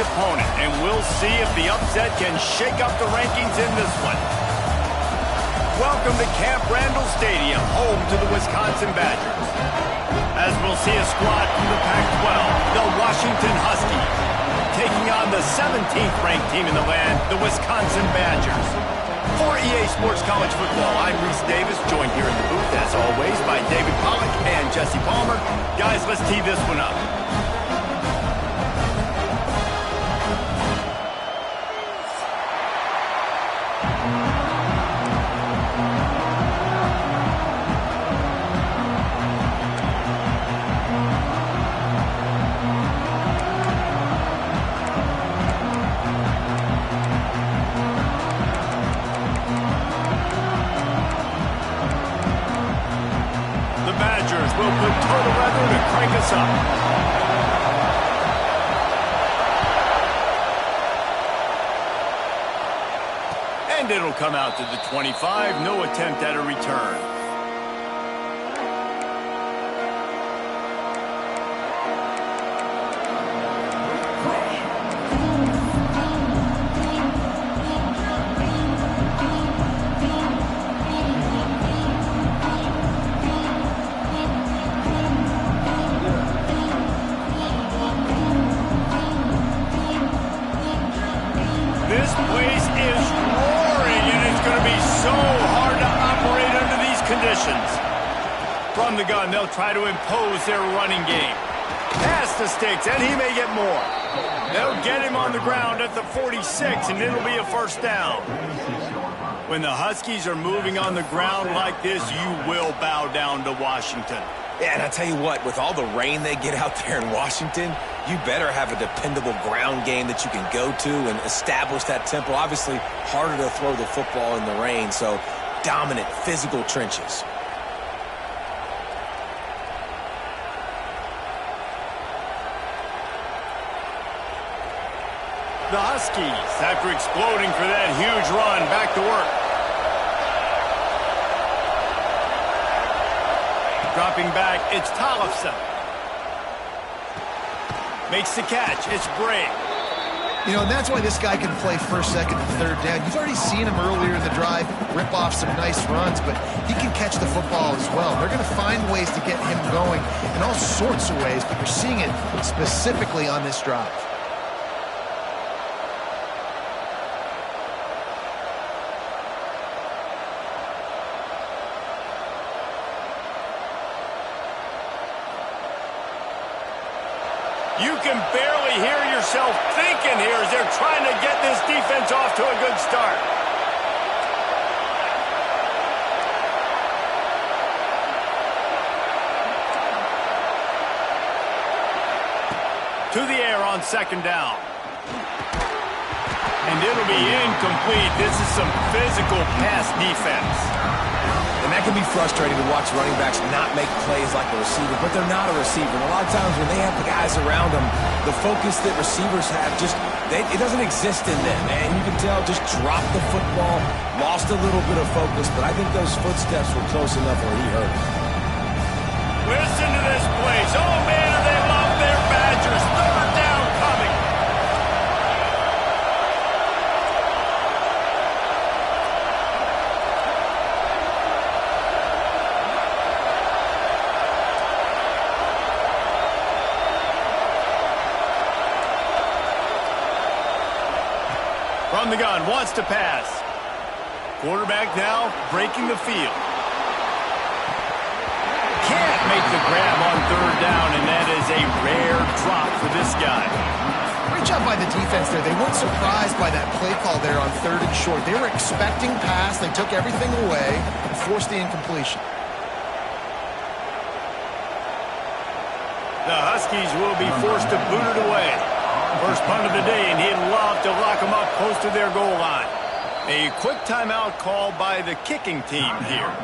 opponent, and we'll see if the upset can shake up the rankings in this one. Welcome to Camp Randall Stadium, home to the Wisconsin Badgers. As we'll see a squad from the Pac-12, the Washington Huskies, taking on the 17th ranked team in the land, the Wisconsin Badgers. For EA Sports College Football, I'm Reese Davis, joined here in the booth, as always, by David Pollack and Jesse Palmer. Guys, let's tee this one up. Will put total weather to crank us up. And it'll come out to the 25. No attempt at a return. This place is roaring, and it's going to be so hard to operate under these conditions. From the gun, they'll try to impose their running game. Pass the sticks, and he may get more. They'll get him on the ground at the 46, and it'll be a first down. When the Huskies are moving on the ground like this, you will bow down to Washington. Yeah, and I tell you what, with all the rain they get out there in Washington, you better have a dependable ground game that you can go to and establish that tempo. Obviously, harder to throw the football in the rain, so dominant physical trenches. The Huskies, after exploding for that huge run, back to work. Dropping back, it's Tollefson. Makes the catch, it's Bray. You know, and that's why this guy can play first, second, and third down. You've already seen him earlier in the drive rip off some nice runs, but he can catch the football as well. They're going to find ways to get him going in all sorts of ways, but you're seeing it specifically on this drive. You can barely hear yourself thinking here as they're trying to get this defense off to a good start. To the air on second down. And it'll be incomplete. This is some physical pass defense. And that can be frustrating to watch running backs not make plays like a receiver, but they're not a receiver. And a lot of times when they have the guys around them, the focus that receivers have it doesn't exist in them. And you can tell, just dropped the football, lost a little bit of focus, but I think those footsteps were close enough where he hurt him. Listen to this place. Oh, man, they love their Badgers. Third down coming. From the gun, wants to pass. Quarterback now breaking the field. Can't make the grab on third down, and that is a rare drop for this guy. Great job by the defense there. They weren't surprised by that play call there on third and short. They were expecting pass. They took everything away and forced the incompletion. The Huskies will be forced to boot it away. First punt of the day, and he'd love to lock them up close to their goal line. A quick timeout called by the kicking team here.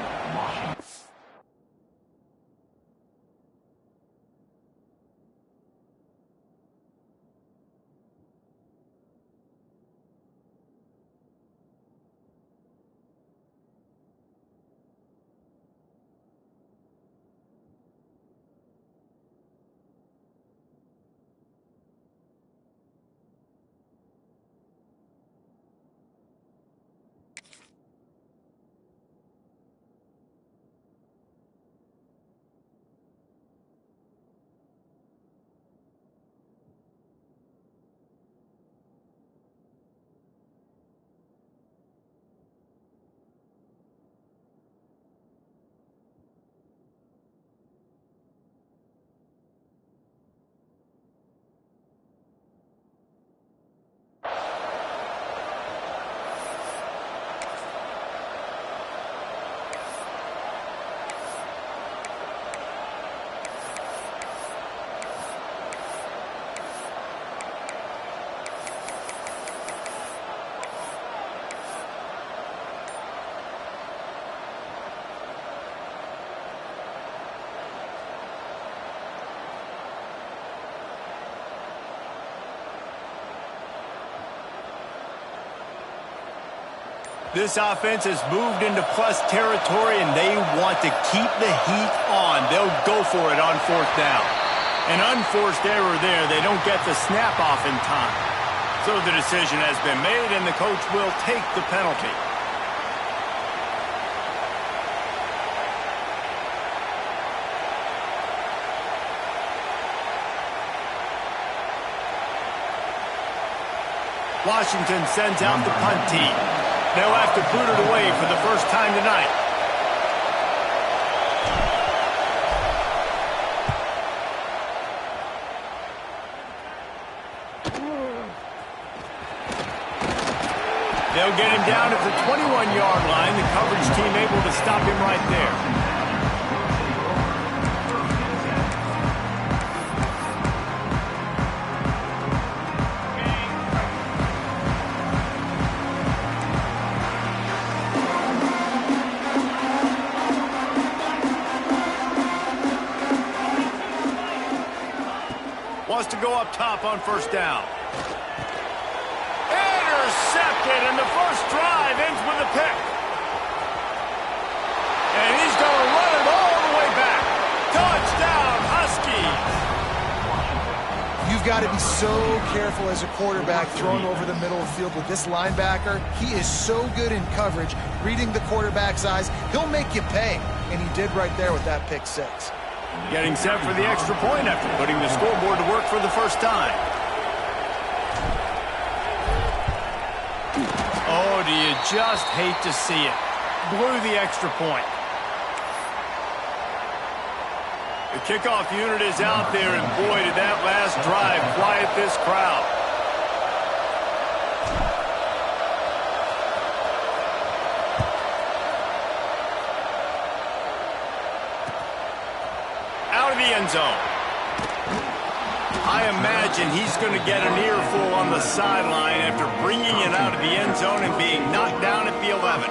This offense has moved into plus territory, and they want to keep the heat on. They'll go for it on fourth down. An unforced error there. They don't get the snap off in time. So the decision has been made, and the coach will take the penalty. Washington sends out the punt team. They'll have to boot it away for the first time tonight. They'll get him down at the 21-yard line. The coverage team able to stop him right there. Wants to go up top on first down. Intercepted, and the first drive ends with a pick. And he's going to run it all the way back. Touchdown, Huskies. You've got to be so careful as a quarterback throwing over the middle of the field with this linebacker. He is so good in coverage, reading the quarterback's eyes. He'll make you pay, and he did right there with that pick six. Getting set for the extra point after putting the scoreboard to work for the first time. Oh, do you just hate to see it? Blew the extra point. The kickoff unit is out there, and boy, did that last drive quiet this crowd. Out of the end zone. I imagine he's going to get an earful on the sideline after bringing it out of the end zone and being knocked down at the 11.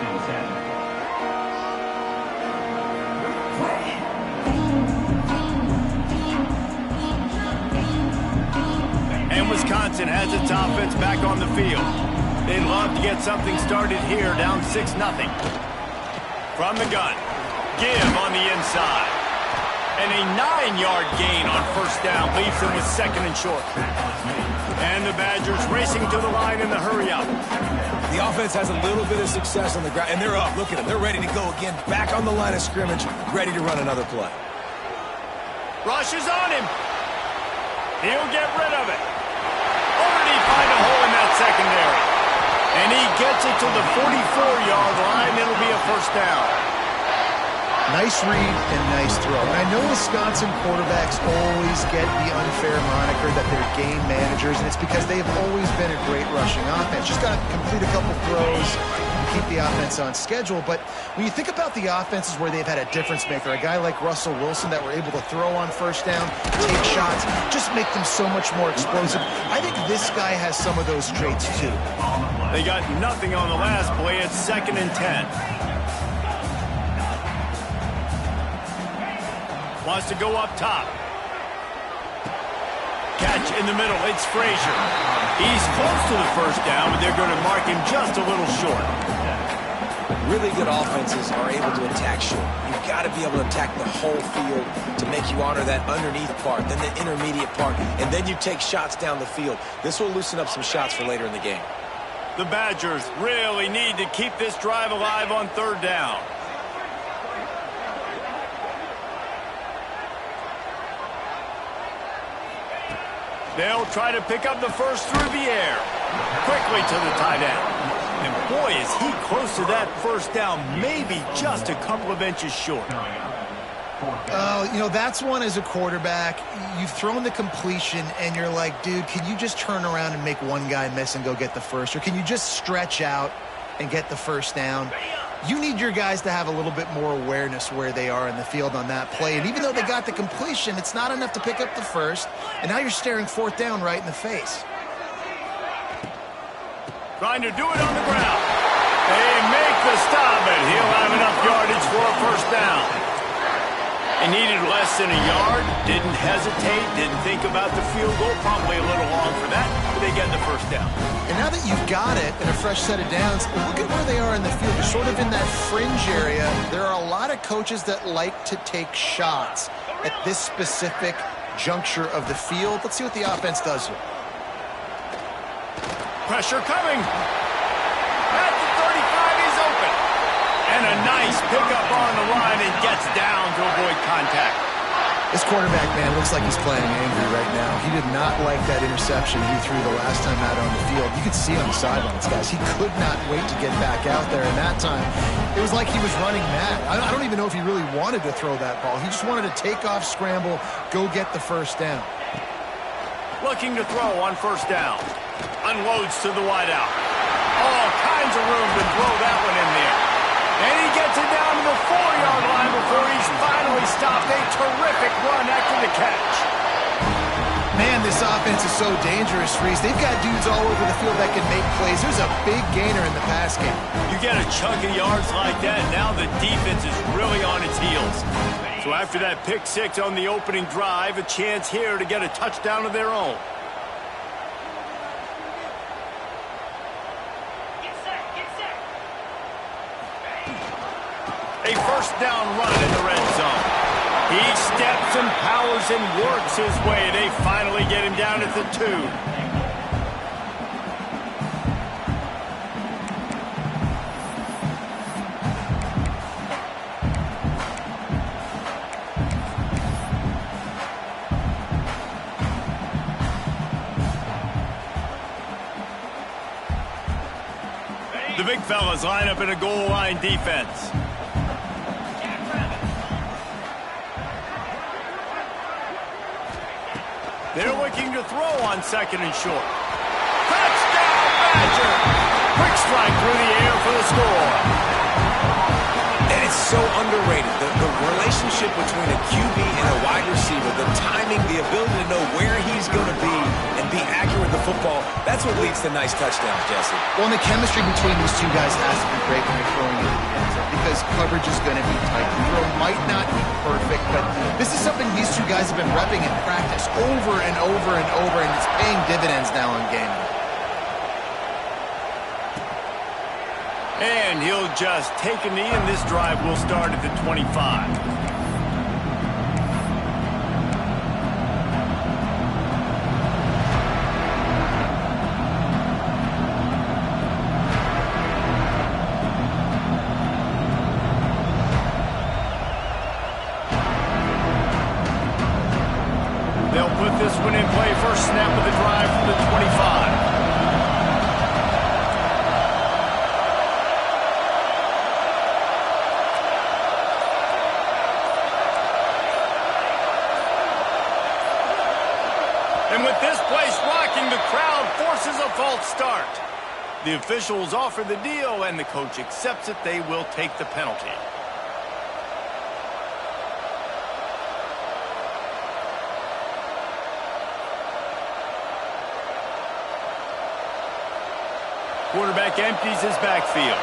And Wisconsin has its offense back on the field. They'd love to get something started here, down 6-0. From the gun, give on the inside. And a 9-yard gain on first down leaves them with second and short. And the Badgers racing to the line in the hurry-up. The offense has a little bit of success on the ground, and they're up. Look at them. They're ready to go again, back on the line of scrimmage, ready to run another play. Rush is on him. He'll get rid of it. Or did he find a hole in that secondary? And he gets it to the 44-yard line. It'll be a first down. Nice read and nice throw. And I know Wisconsin quarterbacks always get the unfair moniker that they're game managers, and it's because they have always been a great rushing offense. Just got to complete a couple throws and keep the offense on schedule. But when you think about the offenses where they've had a difference maker, a guy like Russell Wilson that were able to throw on first down, take shots, just make them so much more explosive. I think this guy has some of those traits too. They got nothing on the last play. It's 2nd and 10. Wants to go up top. Catch in the middle. It's Frazier. He's close to the first down, but they're going to mark him just a little short. Really good offenses are able to attack short. You've got to be able to attack the whole field to make you honor that underneath part, then the intermediate part, and then you take shots down the field. This will loosen up some shots for later in the game. The Badgers really need to keep this drive alive on third down. They'll try to pick up the first through the air. Quickly to the tight end. And boy, is he close to that first down, maybe just a couple of inches short. You know, that's one as a quarterback. You've thrown the completion, and you're like, dude, can you just turn around and make one guy miss and go get the first? Or can you just stretch out and get the first down? You need your guys to have a little bit more awareness where they are in the field on that play. And even though they got the completion, it's not enough to pick up the first. And now you're staring fourth down right in the face. Trying to do it on the ground. They make the stop, and he'll have enough yardage for a first down. They needed less than a yard, didn't hesitate, didn't think about the field goal. Probably a little long for that, but they get the first down. And now that you've got it in a fresh set of downs, look at where they are in the field. They're sort of in that fringe area. There are a lot of coaches that like to take shots at this specific juncture of the field. Let's see what the offense does here. Pressure coming. At the 35, he's open. And a nice pickup on the line and gets down to avoid contact. This quarterback, man, looks like he's playing angry right now. He did not like that interception he threw the last time out on the field. You could see on the sidelines, guys. He could not wait to get back out there, and that time, it was like he was running mad. I don't even know if he really wanted to throw that ball. He just wanted to take off, scramble, go get the first down. Looking to throw on first down. Unloads to the wideout. All kinds of room to throw that one in there. And he gets it down to the 4-yard line before he's finally stopped. A terrific run after the catch. Man, this offense is so dangerous, Reese. They've got dudes all over the field that can make plays. There's a big gainer in the pass game. You get a chunk of yards like that, now the defense is really on its heels. So after that pick six on the opening drive, a chance here to get a touchdown of their own. A first down run in the red zone. He steps and powers and works his way. They finally get him down at the 2. The big fellas line up in a goal line defense. They're looking to throw on second and short. Touchdown, Badger! Quick strike through the air for the score. And it's so underrated. The relationship between a QB and a wide receiver, the timing, the ability to know where he's going to be and be accurate with the football, that's what leads to nice touchdowns, Jesse. Well, and the chemistry between these two guys has to be great when they're throwing it in the end zone because coverage is going to be tight. The throw might not be perfect, but this is something these two guys have been repping in practice over and over and over, and it's paying dividends now in game. And he'll just take a knee, and this drive will start at the 25. They'll put this one in play. First snap of the drive from the 25. And with this place rocking, the crowd forces a false start. The officials offer the deal, and the coach accepts it. They will take the penalty. Quarterback empties his backfield.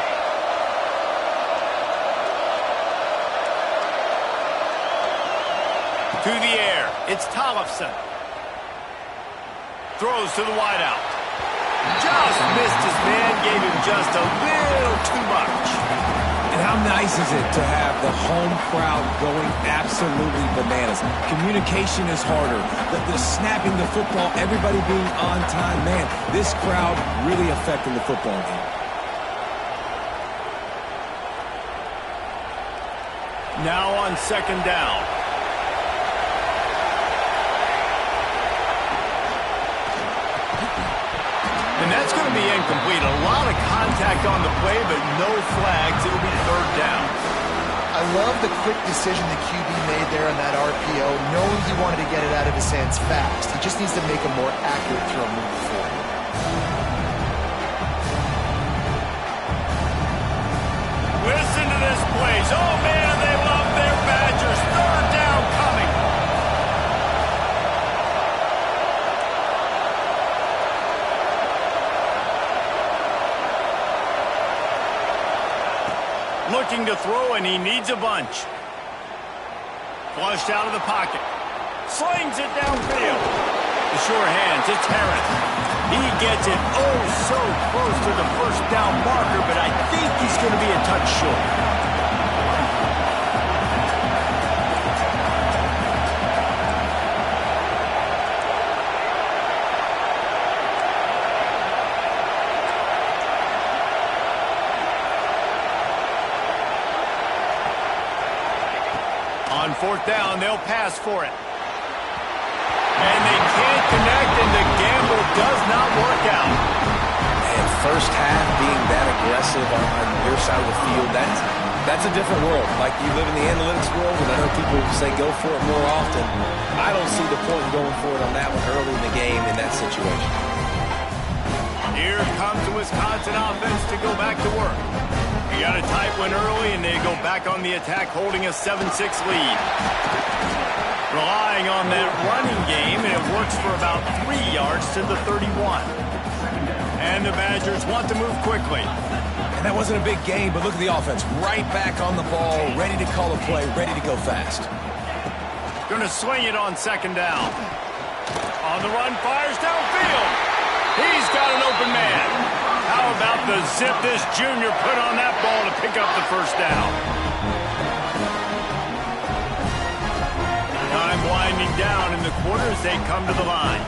To the air, it's Tollefson. Throws to the wideout. Just missed his man, gave him just a little too much. And how nice is it to have the home crowd going absolutely bananas? Communication is harder. The snapping the football, everybody being on time. Man, this crowd really affecting the football game. Now on second down. And that's going to be incomplete. A lot of contact on the play, but no flags. It'll be third down. I love the quick decision the QB made there on that RPO, knowing he wanted to get it out of his hands fast. He just needs to make a more accurate throw moving forward. Listen to this place. Oh, man, they love their Badgers. Third down coming. Looking to throw, and he needs a bunch. Flushed out of the pocket. Slings it downfield. The sure hands, it's Harris. He gets it oh so close to the first down marker, but I think he's going to be a touch short. On fourth down, they'll pass for it. And they can't connect, and the gamble does not work out. And first half being that aggressive on your side of the field, that's a different world. Like, you live in the analytics world, and I know people say go for it more often. I don't see the point in going for it on that one early in the game in that situation. Here comes the Wisconsin offense to go back to work. They got a tight one early, and they go back on the attack, holding a 7-6 lead. Relying on that running game, and it works for about 3 yards to the 31. And the Badgers want to move quickly. And that wasn't a big game, but look at the offense. Right back on the ball, ready to call a play, ready to go fast. Going to swing it on second down. On the run, fires downfield. He's got an open man. How about the zip this junior put on that ball to pick up the first down? Time winding down in the quarter as they come to the line.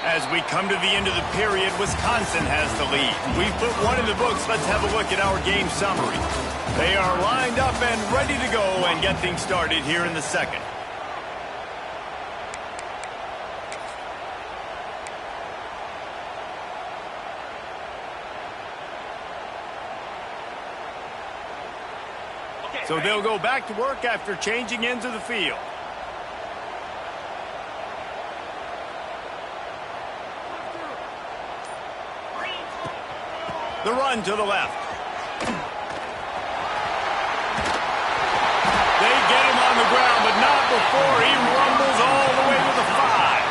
As we come to the end of the period, Wisconsin has the lead. We've put one in the books. Let's have a look at our game summary. They are lined up and ready to go and get things started here in the second. So they'll go back to work after changing into the field. The run to the left. They get him on the ground, but not before he rumbles all the way to the 5.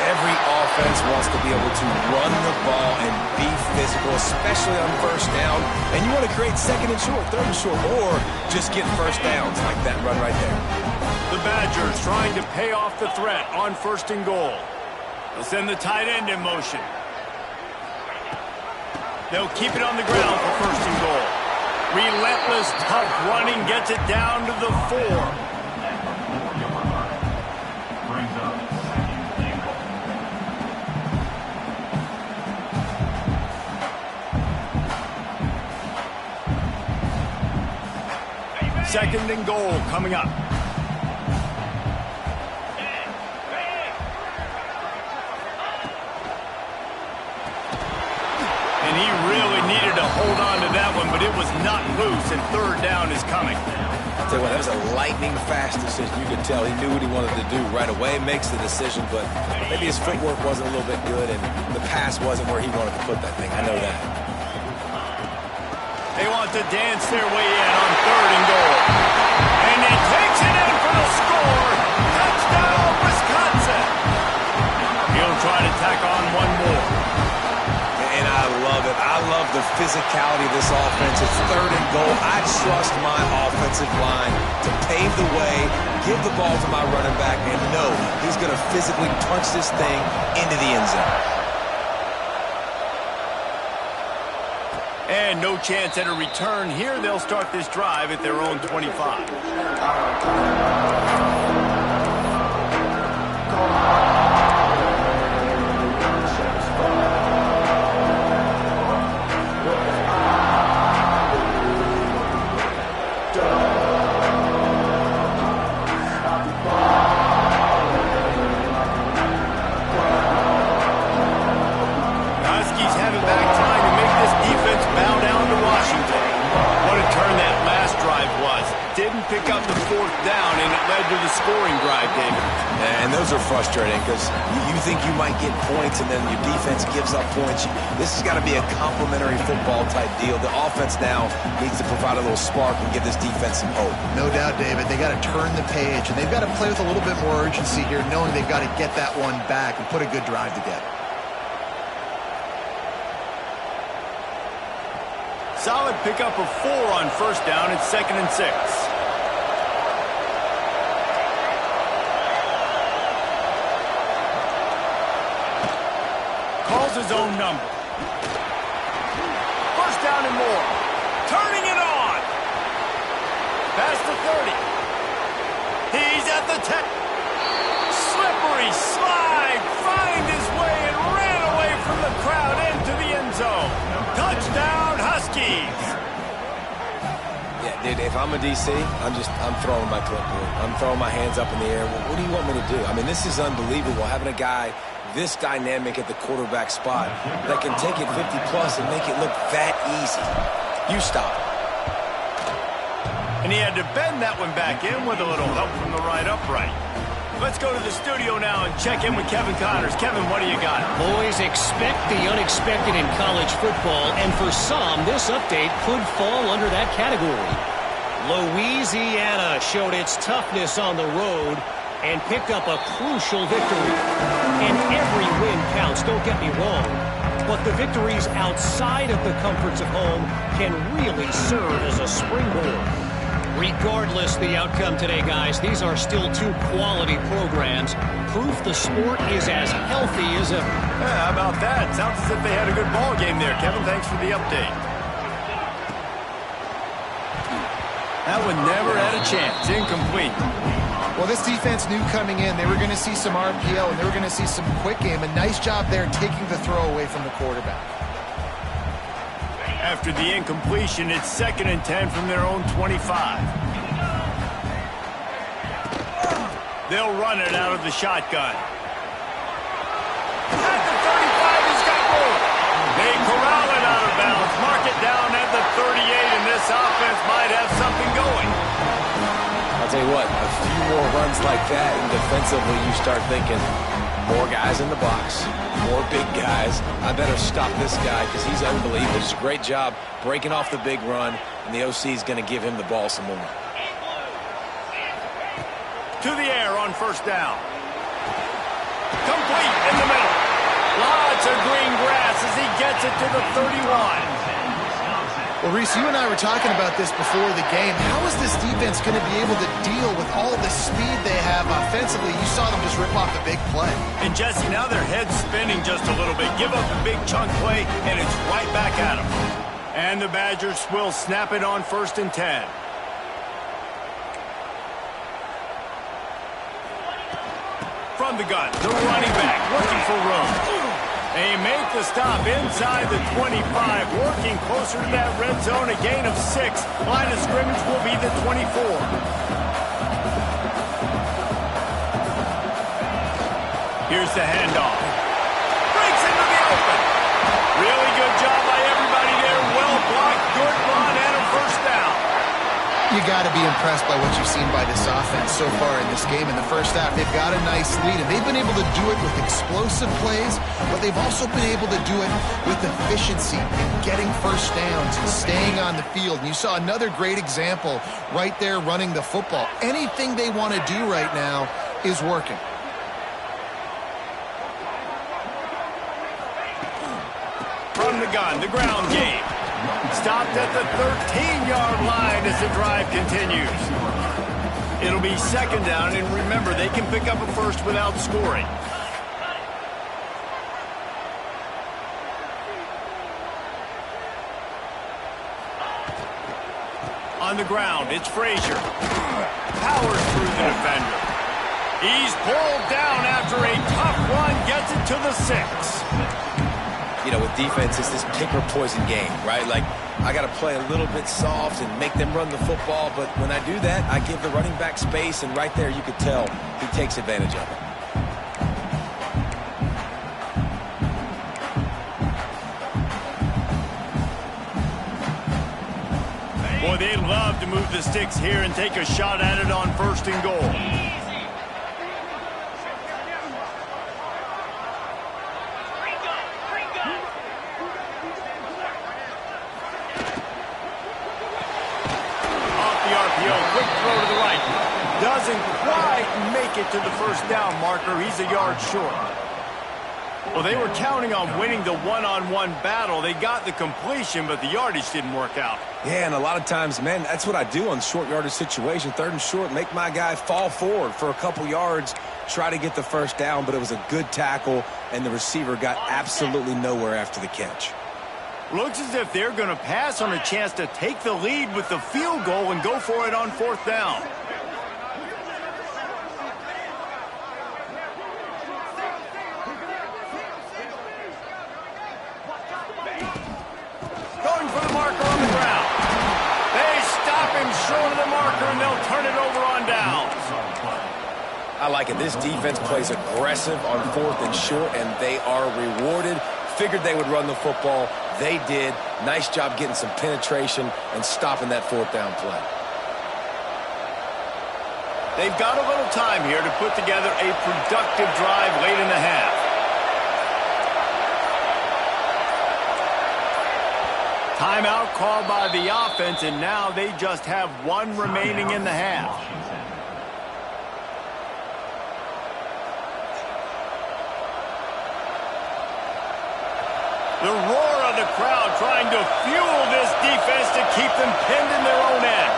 Every offense wants to be able to run the ball and be physical, especially on first down. And you want to create second and short, third and short, or just get first downs like that run right there. The Badgers trying to pay off the threat on first and goal. They'll send the tight end in motion. They'll keep it on the ground for first and goal. Relentless, tough running gets it down to the 4. Second and goal coming up. And he really needed to hold on to that one, but it was not loose, and third down is coming. I'll tell you what, that was a lightning-fast decision. You could tell he knew what he wanted to do right away, makes the decision, but maybe his footwork wasn't a little bit good, and the pass wasn't where he wanted to put that thing. I know that. They want to dance their way in on third and goal. And he takes it in for the score. Touchdown, Wisconsin. He'll try to tack on one more. And I love it. I love the physicality of this offense. It's third and goal. I trust my offensive line to pave the way, give the ball to my running back, and know he's going to physically punch this thing into the end zone. And no chance at a return here. They'll start this drive at their own 25. Pick up the fourth down, and it led to the scoring drive, David. And those are frustrating because you think you might get points, and then your defense gives up points. This has got to be a complementary football-type deal. The offense now needs to provide a little spark and give this defense some hope. No doubt, David. They got to turn the page, and they've got to play with a little bit more urgency here, knowing they've got to get that one back and put a good drive together. solid pickup of 4 on first down. It's 2nd and 6. Calls his own number. First down and more. Turning it on. Past the 30. He's at the 10. Slippery slide. Find his way and ran away from the crowd into the end zone. Touchdown, Huskies. Yeah, dude, if I'm a DC, I'm throwing my clipboard. I'm throwing my hands up in the air. What do you want me to do? I mean, this is unbelievable, having a guy this dynamic at the quarterback spot that can take it 50-plus and make it look that easy. You stop. And he had to bend that one back in with a little help from the right upright. Let's go to the studio now and check in with Kevin Connors. Kevin, what do you got? Boys, expect the unexpected in college football, and for some, this update could fall under that category. Louisiana showed its toughness on the road and picked up a crucial victory. And every win counts, don't get me wrong, but the victories outside of the comforts of home can really serve as a springboard. Regardless the outcome today, guys, these are still 2 quality programs. Proof the sport is as healthy as ever. Yeah, how about that? Sounds as if they had a good ball game there. Kevin, thanks for the update. That one never had a chance. Incomplete. Well, this defense knew coming in they were going to see some RPO and they were going to see some quick game. A nice job there taking the throw away from the quarterback. After the incompletion, it's 2nd and 10 from their own 25. They'll run it out of the shotgun. At the 35, he's got room. They corral it out of bounds. Mark it down at the 38, and this offense might have something going. I'll tell you what, a few more runs like that, and defensively you start thinking, more guys in the box, more big guys. I better stop this guy because he's unbelievable. It's a great job breaking off the big run, and the OC is going to give him the ball some more. To the air on first down. Complete in the middle. Lots of green grass as he gets it to the 31. Well, Reese, you and I were talking about this before the game. How is this defense going to be able to deal with all the speed they have offensively? You saw them just rip off a big play. And, Jesse, now their head's spinning just a little bit. Give up a big chunk play, and it's right back at them. And the Badgers will snap it on 1st and 10. From the gun, the running back looking for room. They make the stop inside the 25, working closer to that red zone, a gain of 6. Line of scrimmage will be the 24. Here's the handoff. Breaks into the open. Really good job by everybody there. Well blocked, good run, and a first down. You got to be impressed by what you've seen by this offense so far in this game. In the first half, they've got a nice lead, and they've been able to do it with explosive plays, but they've also been able to do it with efficiency and getting first downs and staying on the field. And you saw another great example right there running the football. Anything they want to do right now is working. From the gun, the ground game. Stopped at the 13-yard line as the drive continues. It'll be 2nd down, and remember, they can pick up a first without scoring. On the ground, it's Frazier. Powers through the defender. He's pulled down after a tough run, gets it to the 6. You know, with defense, it's this pick or poison game, right? Like, I got to play a little bit soft and make them run the football, but when I do that, I give the running back space, and right there you could tell he takes advantage of it. Boy, they love to move the sticks here and take a shot at it on 1st and goal. Quick throw to the right. Doesn't quite make it to the first down marker. He's a yard short. Well, they were counting on winning the one-on-one battle. They got the completion, but the yardage didn't work out. Yeah, and a lot of times, man, that's what I do on short yardage situation. 3rd and short, make my guy fall forward for a couple yards, try to get the first down, but it was a good tackle, and the receiver got absolutely nowhere after the catch. Looks as if they're going to pass on a chance to take the lead with the field goal and go for it on 4th down. Going for the marker on the ground. They stop him short of the marker, and they'll turn it over on downs. I like it. This defense plays aggressive on 4th and short, and they are rewarded. Figured they would run the football. They did. Nice job getting some penetration and stopping that 4th down play. They've got a little time here to put together a productive drive late in the half. Timeout called by the offense, and now they just have 1 remaining in the half. The roar of the crowd trying to fuel this defense to keep them pinned in their own end.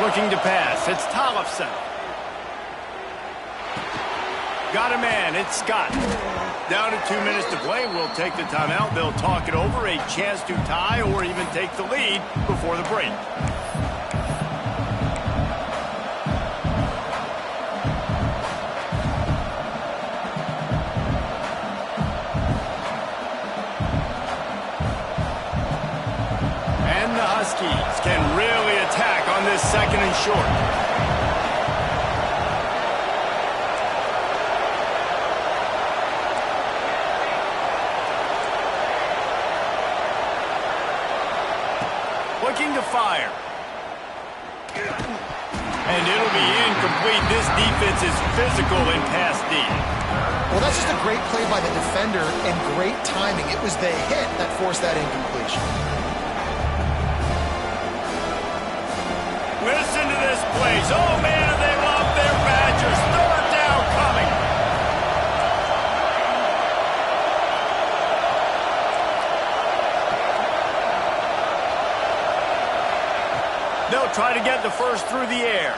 Looking to pass, it's Tollefson. Got a man, it's Scott. Down to 2 minutes to play, we'll take the timeout. They'll talk it over, a chance to tie or even take the lead before the break. And the Huskies can really attack on this 2nd and short. Looking to fire. And it'll be incomplete. This defense is physical in pass D. Well, that's just a great play by the defender and great timing. It was the hit that forced that incompletion. Listen to this place. Oh, man, they love their Badgers. 3rd down coming. They'll try to get the first through the air.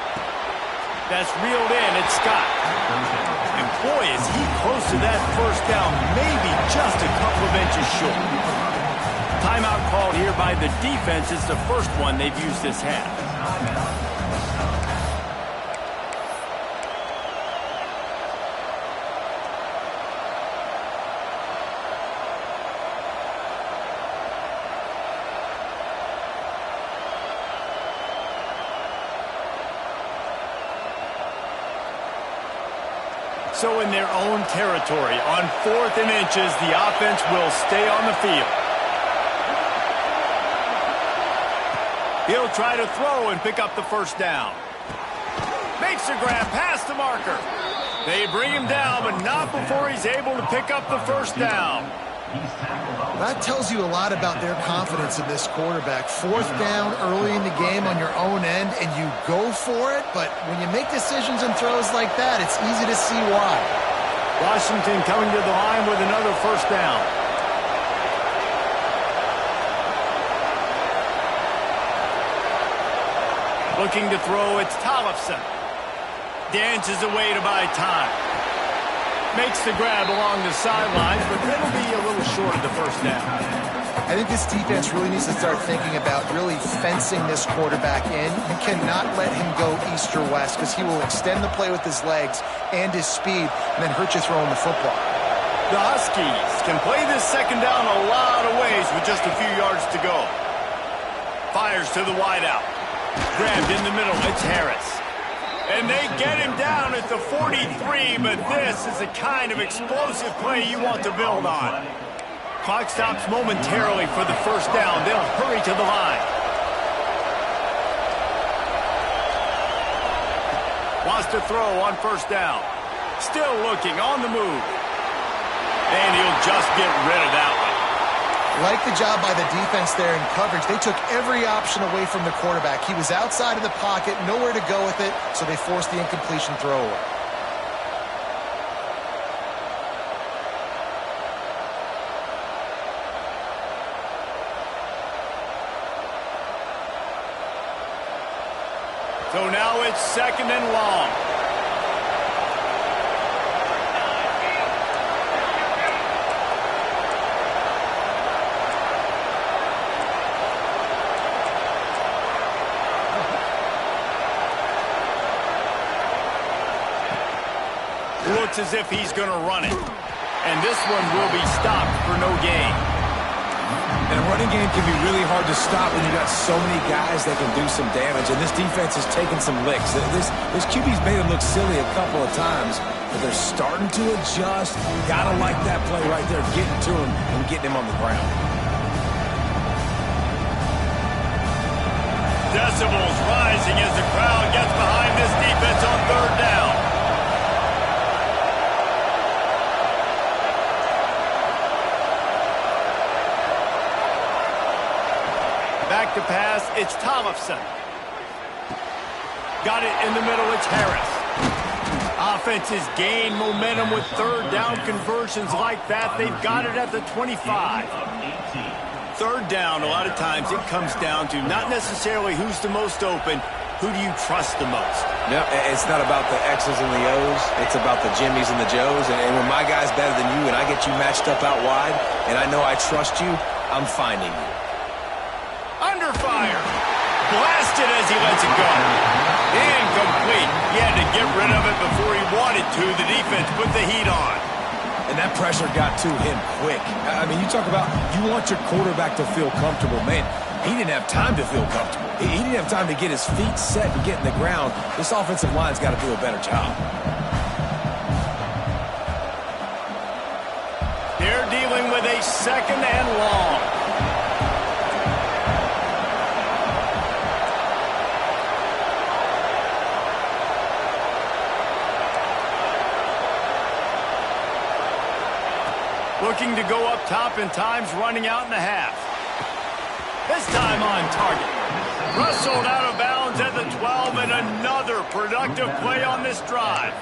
That's reeled in. It's Scott. And boy, is he close to that first down, maybe just a couple of inches short. Timeout called here by the defense. It's the first one they've used this half. So in their own territory, on 4th and inches, the offense will stay on the field. He'll try to throw and pick up the first down. Makes a grab past the marker. They bring him down, but not before he's able to pick up the first down. That tells you a lot about their confidence in this quarterback. 4th down early in the game on your own end, and you go for it, but when you make decisions and throws like that, it's easy to see why. Washington coming to the line with another first down. Looking to throw, it's Tollefson. Dances away to buy time. Makes the grab along the sidelines, but that'll be a little short of the first down. I think this defense really needs to start thinking about really fencing this quarterback in. You cannot let him go east or west because he will extend the play with his legs and his speed and then hurt you throwing the football. The Huskies can play this 2nd down a lot of ways with just a few yards to go. Fires to the wideout. Grabbed in the middle, it's Harris. And they get him down at the 43, but this is the kind of explosive play you want to build on. Clock stops momentarily for the first down. They'll hurry to the line. Wants to throw on first down. Still looking on the move. And he'll just get rid of that one. Like the job by the defense there in coverage. They took every option away from the quarterback. He was outside of the pocket, nowhere to go with it, so they forced the incompletion throwaway. Now it's 2nd and long. Looks as if he's going to run it. And this one will be stopped for no gain. And a running game can be really hard to stop when you got so many guys that can do some damage. And this defense is taking some licks. This QB's made him look silly a couple of times, but they're starting to adjust. Gotta like that play right there, getting to him and getting him on the ground. Decibels rising as the crowd gets behind this defense on 3rd down. Back to pass, it's Tollefson. Got it in the middle, it's Harris. Offenses gain momentum with 3rd down conversions like that. They've got it at the 25. 3rd down, a lot of times it comes down to not necessarily who's the most open, who do you trust the most? No, it's not about the X's and the O's. It's about the Jimmies and the Joes. And when my guy's better than you and I get you matched up out wide and I know I trust you, I'm finding you. Under fire. Blasted as he lets it go. Incomplete. He had to get rid of it before he wanted to. The defense put the heat on. And that pressure got to him quick. I mean, you talk about you want your quarterback to feel comfortable. Man, he didn't have time to feel comfortable. He didn't have time to get his feet set and get in the ground. This offensive line's got to do a better job. They're dealing with a 2nd and long. Looking to go up top, and time's running out in the half. This time on target. Wrestled out of bounds at the 12, and another productive play on this drive.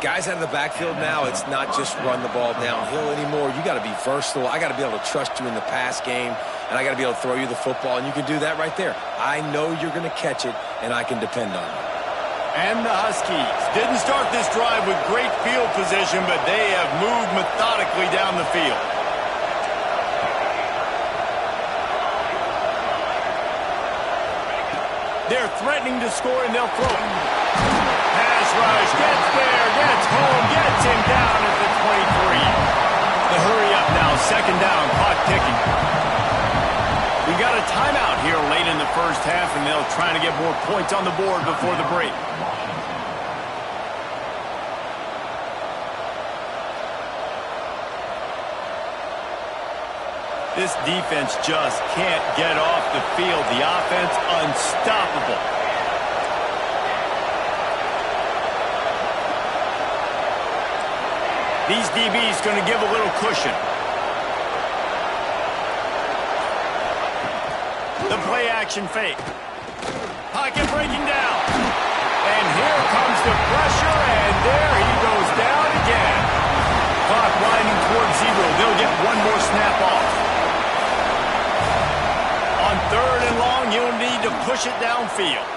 Guys out of the backfield now, it's not just run the ball downhill anymore. You got to be versatile. I got to be able to trust you in the pass game, and I got to be able to throw you the football, and you can do that right there. I know you're going to catch it, and I can depend on you. And the Huskies didn't start this drive with great field position, but they have moved methodically down the field. They're threatening to score, and they'll throw it. Pass rush, gets there, gets home, gets him down at the 23. The hurry up now, 2nd down, clock ticking. We got a timeout here late in the first half, and they'll try to get more points on the board before the break. This defense just can't get off the field. The offense unstoppable. These DBs going to give a little cushion. The play action fake. Pocket breaking down. And here comes the pressure, and there he goes down again. Clock winding towards 0. They'll get one more snap off. On 3rd and long, you'll need to push it downfield.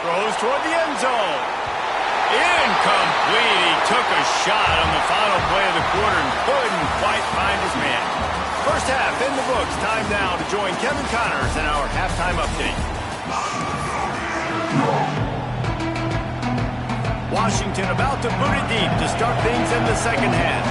Throws toward the end zone. Incomplete. He took a shot on the final play of the quarter and couldn't quite find his man. First half in the books. Time now to join Kevin Connors in our halftime update. Washington about to boot it deep to start things in the 2nd half.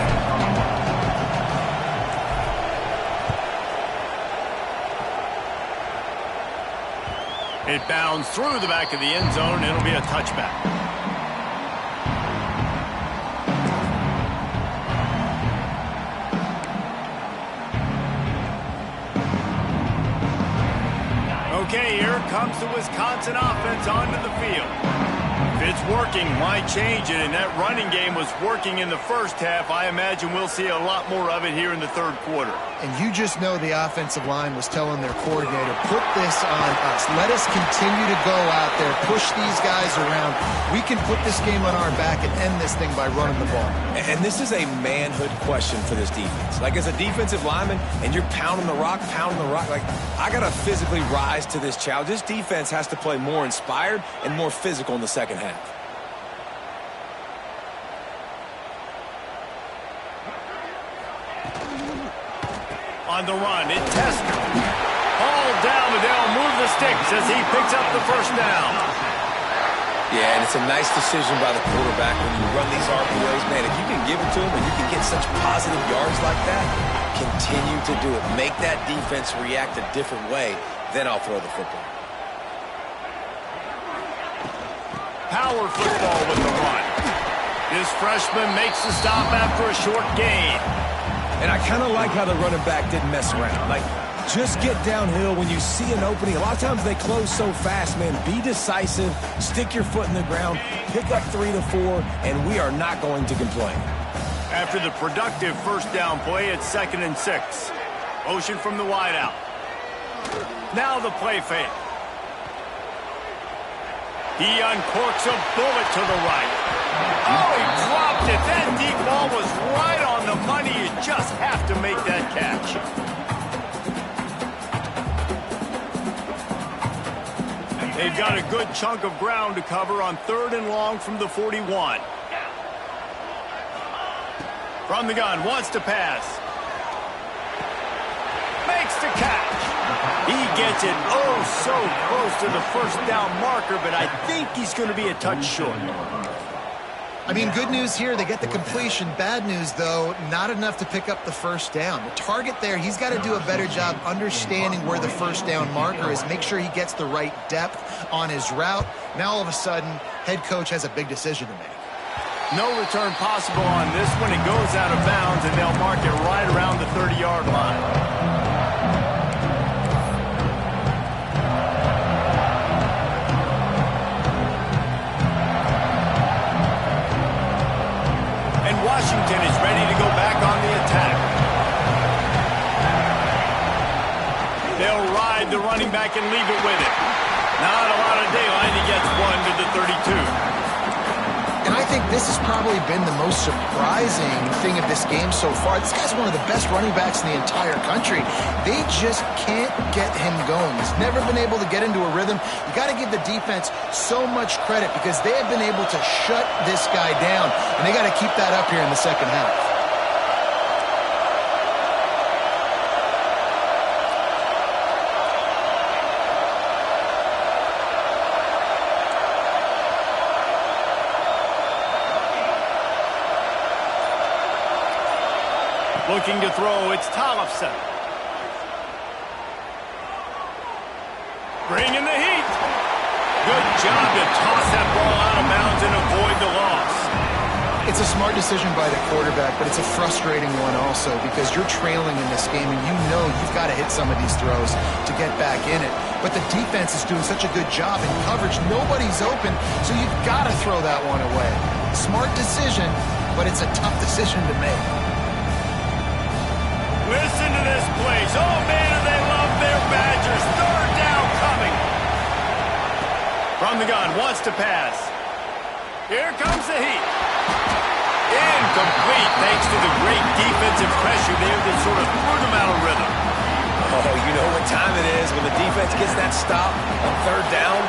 It bounds through the back of the end zone, and it'll be a touchback. Okay, here comes the Wisconsin offense onto the field. If it's working, why change it? And that running game was working in the first half. I imagine we'll see a lot more of it here in the 3rd quarter. And you just know the offensive line was telling their coordinator, put this on us. Let us continue to go out there, push these guys around. We can put this game on our back and end this thing by running the ball. And this is a manhood question for this defense. Like, as a defensive lineman, and you're pounding the rock, like, I got to physically rise to this challenge. This defense has to play more inspired and more physical in the second half. On the run, it Tester. Hauled down, and they'll move the sticks as he picks up the first down. Yeah, and it's a nice decision by the quarterback when you run these RPOs. Man, if you can give it to him and you can get such positive yards like that, continue to do it. Make that defense react a different way, then I'll throw the football. Power football with the run. This freshman makes the stop after a short gain. And I kind of like how the running back didn't mess around. Like, just get downhill when you see an opening. A lot of times they close so fast, man. Be decisive, stick your foot in the ground, pick up 3 to 4, and we are not going to complain. After the productive first down play, it's 2nd and 6. Motion from the wideout. Now the play fake. He uncorks a bullet to the right. Oh, he dropped it. That deep ball was right on the money. You just have to make that catch. They've got a good chunk of ground to cover on 3rd and long from the 41. From the gun, wants to pass. Makes the catch. He gets it oh so close to the first down marker, but I think he's going to be a touch short. I mean, good news here, they get the completion. Bad news, though, not enough to pick up the first down. The target there, he's got to do a better job understanding where the first down marker is, make sure he gets the right depth on his route. Now, all of a sudden, head coach has a big decision to make. No return possible on this one. It goes out of bounds, and they'll mark it right around the 30-yard line. Washington is ready to go back on the attack. They'll ride the running back and leave it with it. Not a lot of daylight. He gets 1 to the 32. And I think this has probably been the most surprising thing of this game so far. This guy's one of the best running backs in the entire country. They just can't get him going. He's never been able to get into a rhythm. You got to give the defense so much credit because they have been able to shut this guy down, and they got to keep that up here in the second half. Looking to throw, it's Tollefson. Bringing the heat. Good job to toss that ball out of bounds and avoid the loss. It's a smart decision by the quarterback, but it's a frustrating one also because you're trailing in this game and you know you've got to hit some of these throws to get back in it. But the defense is doing such a good job in coverage. Nobody's open, so you've got to throw that one away. Smart decision, but it's a tough decision to make. Listen to this place. Oh, man, do they love their Badgers. 3rd down coming. From the gun, wants to pass. Here comes the heat. Incomplete, thanks to the great defensive pressure there that sort of threw them out of rhythm. Oh, you know what time it is when the defense gets that stop on 3rd down.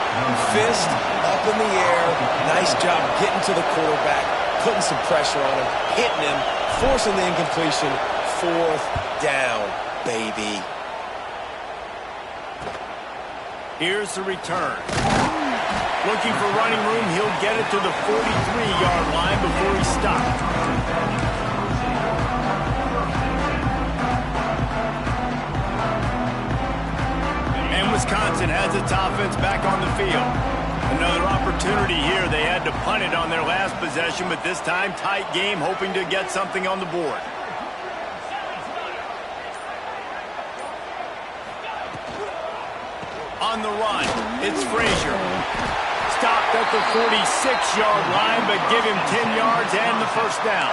Fist up in the air. Nice job getting to the quarterback, putting some pressure on him, hitting him, forcing the incompletion. 4th down, baby. Here's the return. Looking for running room, he'll get it to the 43-yard line before he stopped. And Wisconsin has its offense back on the field. Another opportunity here. They had to punt it on their last possession, but this time tight game, hoping to get something on the board. On the run, it's Frazier. Stopped at the 46-yard line, but give him 10 yards and the first down.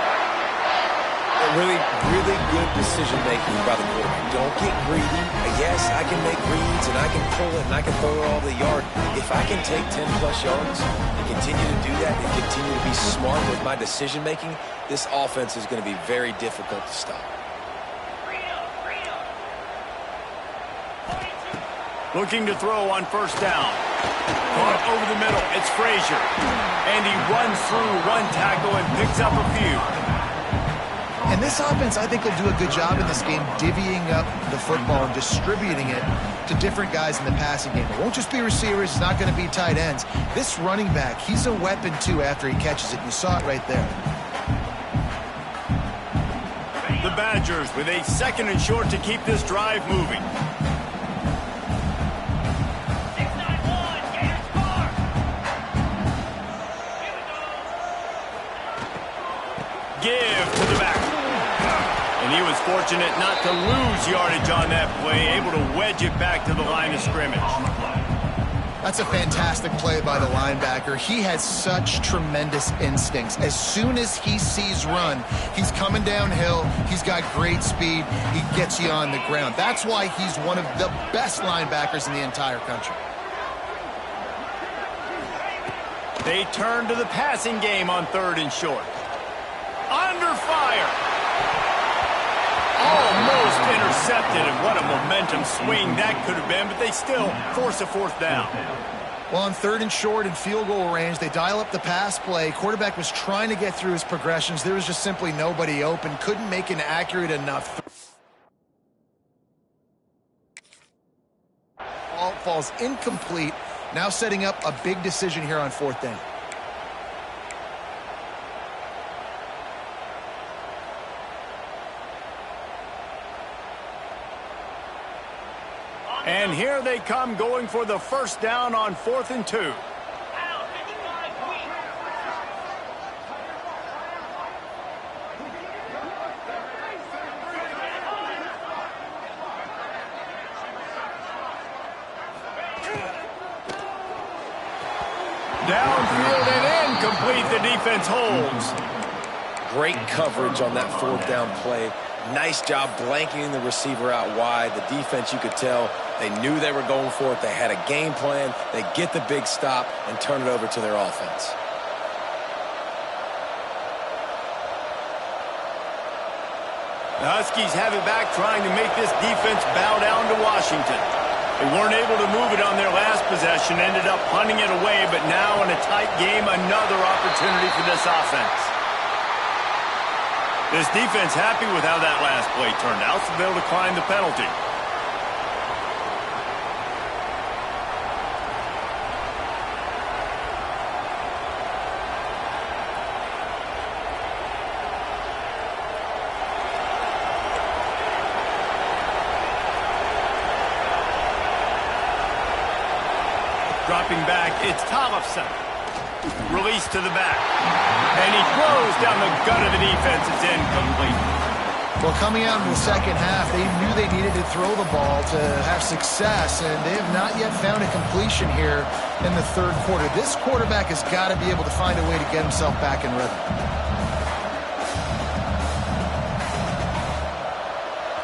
Really, really good decision-making by the quarterback. Don't get greedy. Yes, I can make reads, and I can pull it, and I can throw it all the yard. If I can take 10-plus yards and continue to do that and continue to be smart with my decision-making, this offense is going to be very difficult to stop. Looking to throw on first down. Caught over the middle. It's Frazier. And he runs through one tackle and picks up a few. And this offense, I think, will do a good job in this game divvying up the football and distributing it to different guys in the passing game. It won't just be receivers. It's not going to be tight ends. This running back, he's a weapon, too, after he catches it. You saw it right there. The Badgers with a 2nd and short to keep this drive moving. Give to the back. And he was fortunate not to lose yardage on that play, able to wedge it back to the line of scrimmage. That's a fantastic play by the linebacker. He has such tremendous instincts. As soon as he sees run, he's coming downhill. He's got great speed. He gets you on the ground. That's why he's one of the best linebackers in the entire country. They turn to the passing game on 3rd and short. Under fire. Almost intercepted, and what a momentum swing that could have been, but they still force a 4th down. Well, on 3rd and short and field goal range, they dial up the pass play. Quarterback was trying to get through his progressions. There was just simply nobody open. Couldn't make an accurate enough. Ball falls incomplete. Now setting up a big decision here on 4th down. And here they come, going for the 1st down on 4th and 2. Downfield and incomplete. The defense holds. Great coverage on that 4th down play. Nice job blanketing the receiver out wide. The defense, you could tell, they knew they were going for it. They had a game plan. They get the big stop and turn it over to their offense. The Huskies have it back, trying to make this defense bow down to Washington. They weren't able to move it on their last possession, ended up punting it away, but now in a tight game, another opportunity for this offense. This defense happy with how that last play turned out, so they'll decline the penalty. Dropping back, it's Tollefson. Release to the back. And he throws down the gut of the defense. It's incomplete. Well, coming out in the 2nd half, they knew they needed to throw the ball to have success, and they have not yet found a completion here in the 3rd quarter. This quarterback has got to be able to find a way to get himself back in rhythm.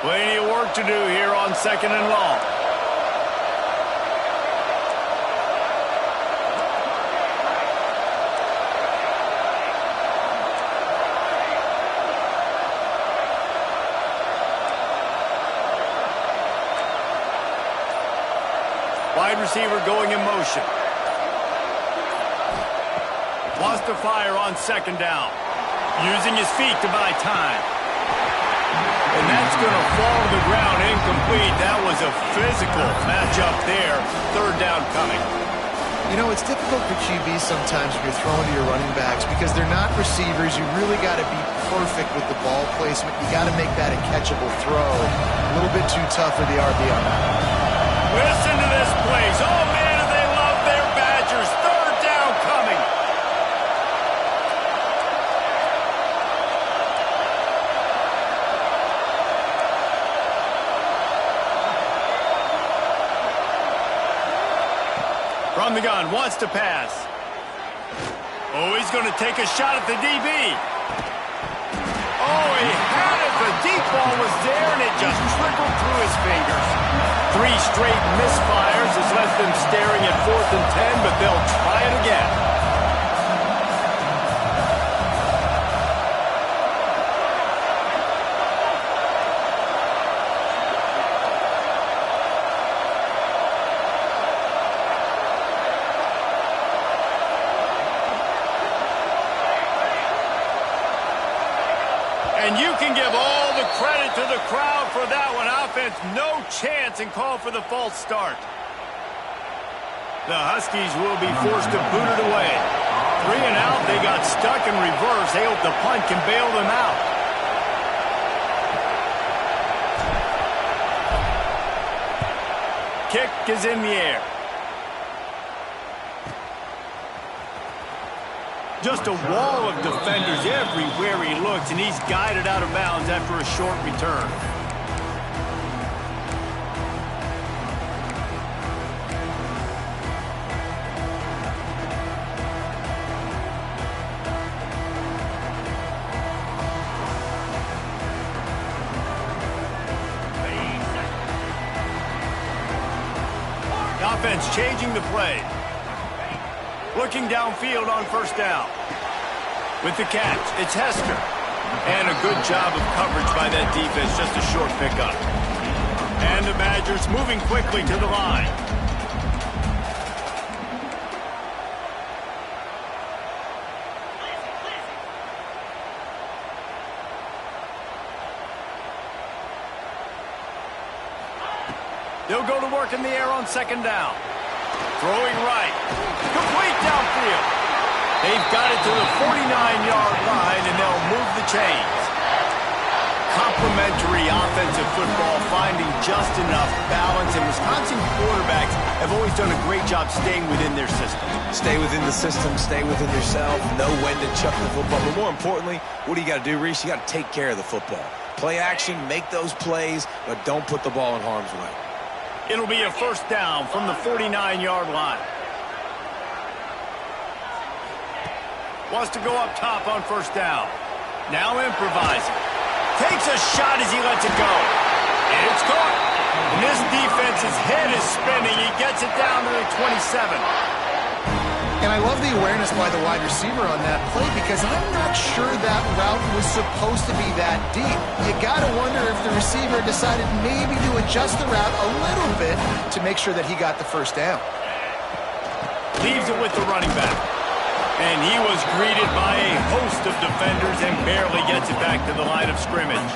Plenty of work to do here on 2nd and long. Wide receiver going in motion. Wants to fire on 2nd down. Using his feet to buy time. And that's going to fall to the ground incomplete. That was a physical matchup there. 3rd down coming. You know, it's difficult for QBs sometimes when you're throwing to your running backs because they're not receivers. You really got to be perfect with the ball placement. You got to make that a catchable throw. A little bit too tough for the RB on that. Listen to this place. Oh, man, do they love their Badgers. 3rd down coming. From the gun, wants to pass. Oh, he's going to take a shot at the DB. Oh, he had it. The deep ball was there, and it just trickled through his fingers. 3 straight misfires has left them staring at 4th and 10, but they'll try it again. And you can give all the credit to the crowd for that one. Offense, no chance, and call for the false start. The Huskies will be forced to boot it away. 3 and out, they got stuck in reverse. They hope the punt can bail them out. Kick is in the air. Just a wall of defenders everywhere he looks, and he's guided out of bounds after a short return. The offense changing the play. Looking downfield on 1st down. With the catch, it's Hester. And a good job of coverage by that defense, just a short pickup. And the Badgers moving quickly to the line. They'll go to work in the air on 2nd down. Throwing right. Complete downfield. They've got it to the 49-yard line, and they'll move the chains. Complementary offensive football, finding just enough balance, and Wisconsin quarterbacks have always done a great job staying within their system. Stay within the system, stay within yourself, know when to chuck the football. But more importantly, what do you got to do, Reese? You got to take care of the football. Play action, make those plays, but don't put the ball in harm's way. It'll be a 1st down from the 49-yard line. Wants to go up top on 1st down. Now improvising. Takes a shot as he lets it go. And it's caught. And this defense's head is spinning. He gets it down to the 27. And I love the awareness by the wide receiver on that play, because I'm not sure that route was supposed to be that deep. You got to wonder if the receiver decided maybe to adjust the route a little bit to make sure that he got the 1st down. Leaves it with the running back. And he was greeted by a host of defenders and barely gets it back to the line of scrimmage.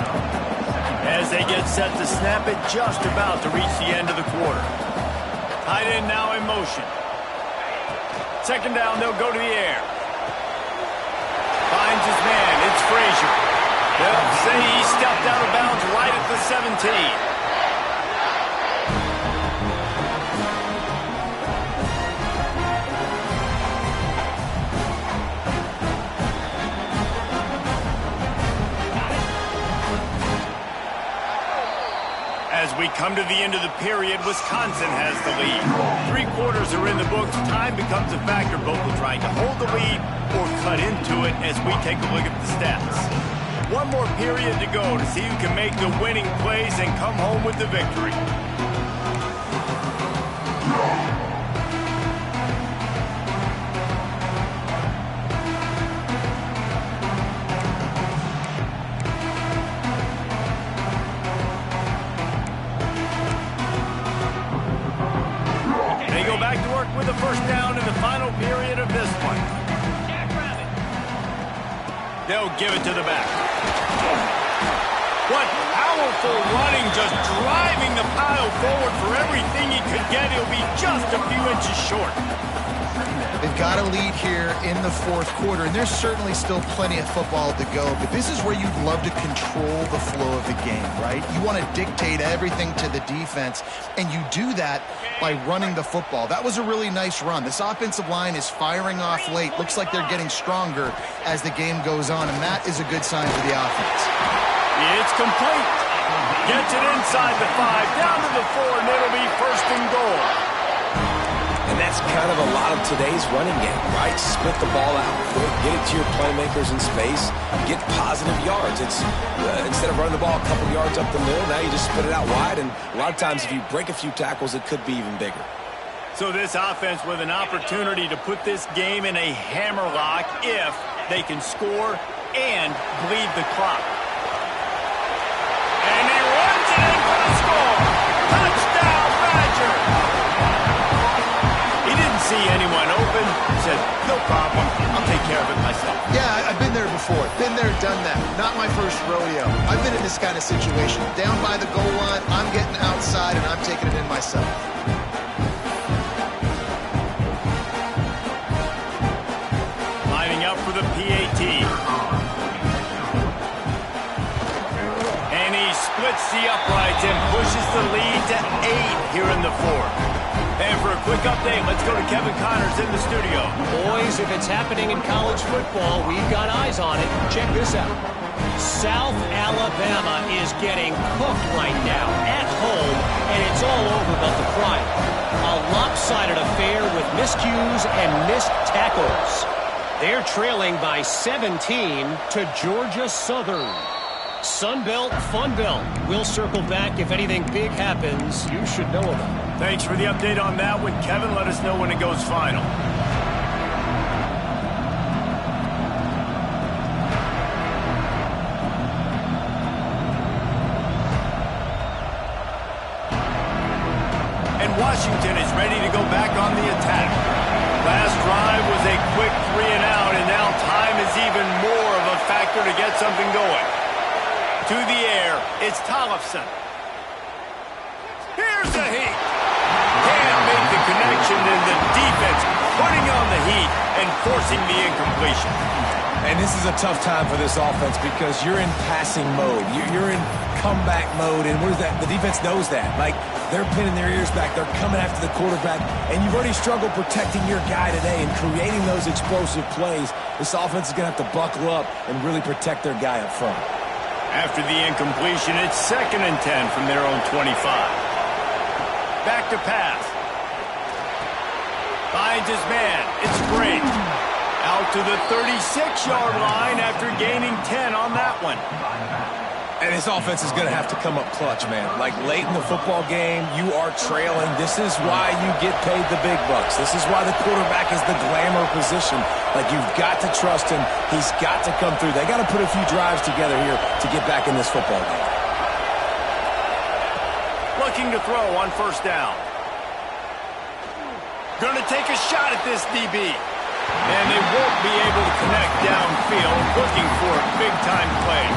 As they get set to snap it, just about to reach the end of the quarter. Tight end now in motion. 2nd down, they'll go to the air. Finds his man. It's Frazier. They'll say he stepped out of bounds right at the 17. As we come to the end of the period, Wisconsin has the lead. 3 quarters are in the books. Time becomes a factor. Both will try to hold the lead or cut into it as we take a look at the stats. 1 more period to go to see who can make the winning plays and come home with the victory. With a 1st down in the final period of this one. They'll give it to the back. What powerful running, just driving the pile forward for everything he could get. He'll be just a few inches short. They've got a lead here in the 4th quarter, and there's certainly still plenty of football to go, but this is where you'd love to control the flow of the game, right? You want to dictate everything to the defense, and you do that by running the football. That was a really nice run. This offensive line is firing off late. Looks like they're getting stronger as the game goes on, and that is a good sign for the offense. It's complete. Gets it inside the 5, down to the 4, and it'll be 1st and goal. And And that's kind of a lot of today's running game, right? Split the ball out, get it to your playmakers in space, get positive yards. It's instead of running the ball a couple yards up the middle, now you just split it out wide, and a lot of times if you break a few tackles, it could be even bigger. So this offense with an opportunity to put this game in a hammerlock if they can score and bleed the clock. And he runs it in for the score. Touchdown, Badger. He didn't see anyone open. He said, no problem. I'll take care of it myself. Yeah, I've been there before. Been there, done that. Not my first rodeo. I've been in this kind of situation. Down by the goal line, I'm getting outside, and I'm taking it in myself. Up for the PAT. And he splits the uprights and pushes the lead to 8 here in the fourth. And for a quick update, let's go to Kevin Connors in the studio. Boys, if it's happening in college football, we've got eyes on it. Check this out. South Alabama is getting cooked right now at home, and it's all over but the crying. A lopsided affair with miscues and missed tackles. They're trailing by 17 to Georgia Southern. Sunbelt, Funbelt. We'll circle back if anything big happens. You should know about it. Thanks for the update on that one, Kevin. Let us know when it goes final. And Washington is ready to go back on the attack. Last drive was a quick 3 and out, and now time is even more of a factor to get something going. To the air, it's Tollefson. Here's the heat. Can't make the connection, and the defense putting on the heat and forcing the incompletion. And this is a tough time for this offense because you're in passing mode. You're in comeback mode, and what is that? The defense knows that. Like, they're pinning their ears back. They're coming after the quarterback, and you've already struggled protecting your guy today and creating those explosive plays. This offense is going to have to buckle up and really protect their guy up front. After the incompletion, it's 2nd and 10 from their own 25. Back to pass. Finds his man. It's great. Out to the 36-yard line after gaining 10 on that one. And this offense is going to have to come up clutch, man. Like, late in the football game, you are trailing. This is why you get paid the big bucks. This is why the quarterback is the glamour position. Like, you've got to trust him. He's got to come through. They got to put a few drives together here to get back in this football game. Looking to throw on 1st down. Going to take a shot at this DB. And they won't be able to connect downfield, looking for a big-time play.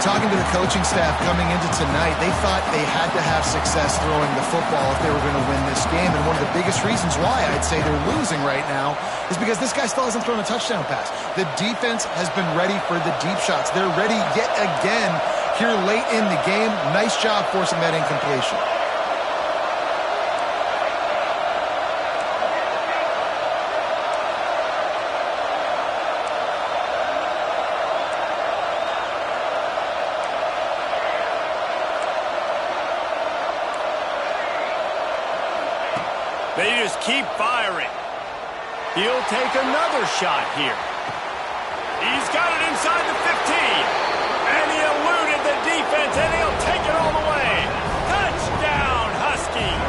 Talking to the coaching staff coming into tonight, they thought they had to have success throwing the football if they were going to win this game. And one of the biggest reasons why I'd say they're losing right now is because this guy still hasn't thrown a touchdown pass. The defense has been ready for the deep shots. They're ready yet again here late in the game. Nice job forcing that incompletion. They just keep firing. He'll take another shot here. He's got it inside the 15. And he eluded the defense, and he'll take it all the way. Touchdown, Huskies.